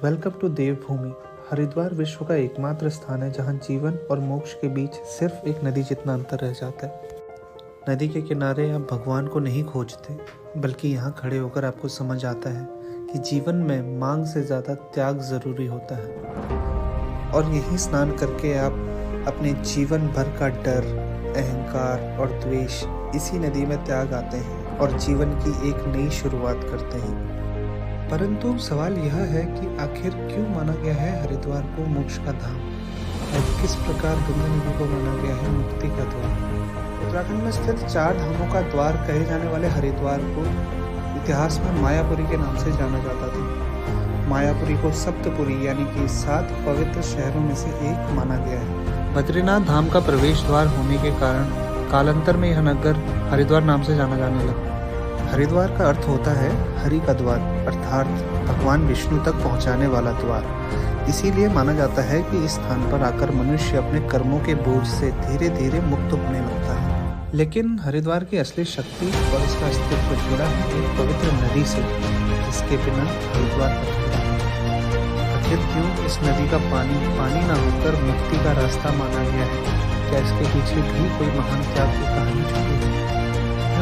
Welcome to देवभूमि। हरिद्वार विश्व का एकमात्र स्थान है जहां जीवन और मोक्ष के बीच सिर्फ एक नदी जितना अंतर रह जाता है। नदी के किनारे आप भगवान को नहीं खोजते, बल्कि यहाँ खड़े होकर आपको समझ आता है कि जीवन में मांग से ज़्यादा त्याग ज़रूरी होता है। और यही स्नान करके आप अपने जीवन भर का डर, अहंकार और द्वेष इसी नदी में त्याग आते हैं और जीवन की एक नई शुरुआत करते हैं। परंतु सवाल यह है कि आखिर क्यों माना गया है हरिद्वार को मोक्ष का धाम और किस प्रकार गंगा नदी को माना गया है मुक्ति का द्वार। उत्तराखंड में स्थित 4 धामों का द्वार कहे जाने वाले हरिद्वार को इतिहास में मायापुरी के नाम से जाना जाता था। मायापुरी को सप्तपुरी यानी कि 7 पवित्र शहरों में से एक माना गया है। बद्रीनाथ धाम का प्रवेश द्वार होने के कारण कालांतर में यह नगर हरिद्वार नाम से जाना जाने लगा। हरिद्वार का अर्थ होता है हरि का द्वार, अर्थात भगवान विष्णु तक पहुंचाने वाला द्वार। इसीलिए माना जाता है कि इस स्थान पर आकर मनुष्य अपने कर्मों के बोझ से धीरे धीरे मुक्त होने लगता है। लेकिन हरिद्वार की असली शक्ति और इसका अस्तित्व जुड़ा है एक पवित्र नदी से, जिसके बिना हरिद्वार अधूरा है। आखिर क्यों इस नदी का पानी न होकर मुक्ति का रास्ता माना गया है? क्या इसके पीछे भी कोई महान त्याग की कहानी छुपी है?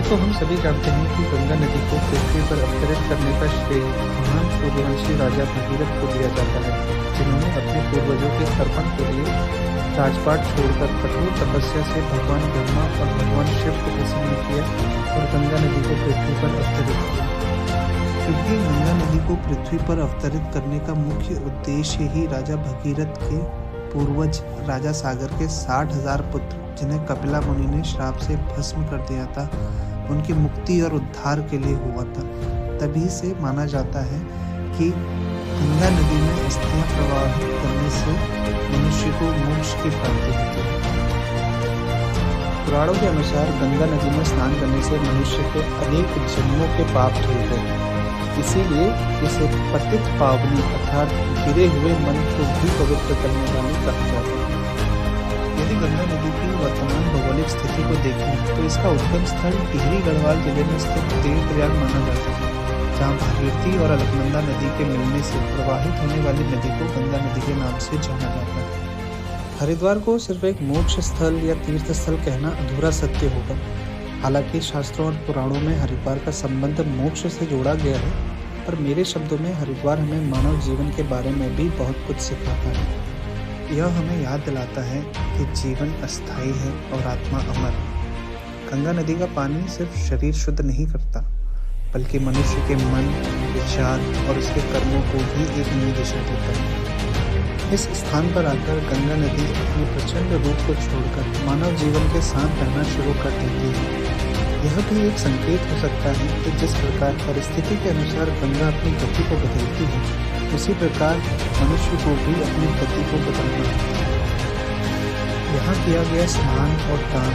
तो हम सभी जानते हैं कि गंगा नदी को पृथ्वी पर अवतरित करने का श्रेय महान सूर्यवंशी राजा भगीरथ को दिया जाता है, जिन्होंने अपने पूर्वजों के तर्पण के लिए राजपाट छोड़कर कठोर तपस्या से भगवान ब्रह्मा और भगवान शिव को प्रसन्न किया और गंगा नदी को पृथ्वी पर अवतरित किया। क्योंकि गंगा नदी को पृथ्वी पर अवतरित करने का मुख्य उद्देश्य ही राजा भगीरथ के पूर्वज राजा सागर के 60,000 पुत्र, जिन्हें कपिला मुनि ने श्राप से भस्म कर दिया था, उनकी मुक्ति और उद्धार के लिए हुआ था। तभी से माना जाता है कि गंगा नदी में अस्थियां प्रवाहित करने से मनुष्य को मोक्ष की प्राप्ति होती है। पुराणों के अनुसार गंगा नदी में स्नान करने से मनुष्य के अनेक जन्मों के पाप धुल गए। इसीलिए इसे पतित पावनी अर्थात गिरे हुए मन को भी पवित्र करने वाली कहा जाता है। यदि गंगा नदी की वर्तमान भौगोलिक स्थिति को देखें तो इसका उद्गम स्थल टिहरी गढ़वाल जिले में स्थित देवप्रयाग माना जाता है, जहाँ भागीरथी और अलकनंदा नदी के मिलने से प्रवाहित होने वाली नदी को गंगा नदी के नाम से जाना जाता है। हरिद्वार को सिर्फ एक मोक्ष स्थल या तीर्थ स्थल कहना अधूरा सत्य होगा। हालांकि शास्त्रों और पुराणों में हरिद्वार का संबंध मोक्ष से जोड़ा गया है, पर मेरे शब्दों में हरिद्वार हमें मानव जीवन के बारे में भी बहुत कुछ सिखाता है। यह हमें याद दिलाता है कि जीवन अस्थायी है और आत्मा अमर है। गंगा नदी का पानी सिर्फ शरीर शुद्ध नहीं करता, बल्कि मनुष्य के मन, विचार और उसके कर्मों को भी एक नई दिशा देता है। इस स्थान पर आकर गंगा नदी अपने प्रचंड रूप को छोड़कर मानव जीवन के साथ रहना शुरू कर देती है। यह भी एक संकेत हो सकता है कि जिस प्रकार परिस्थिति के अनुसार गंगा अपनी गति को बदलती है, उसी प्रकार मनुष्य को भी अपनी गति को बदलना है। यहाँ किया गया स्नान और दान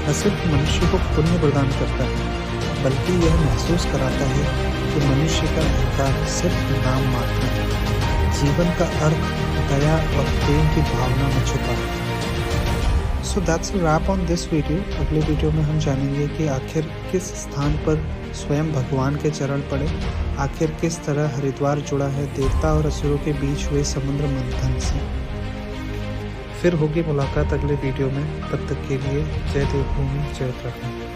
न सिर्फ मनुष्य को पुण्य प्रदान करता है, बल्कि यह महसूस कराता है कि मनुष्य का अहंकार सिर्फ नाम मात्र है। जीवन का अर्थ दया और प्रेम की भावना में छुपा है। So that's a wrap on this video। अगले वीडियो में हम जानेंगे कि आखिर किस स्थान पर स्वयं भगवान के चरण पड़े, आखिर किस तरह हरिद्वार जुड़ा है देवता और असुरों के बीच हुए समुद्र मंथन से। फिर होगी मुलाकात अगले वीडियो में। तब तक के लिए जय देवभूमि, जय उत्तराखंड।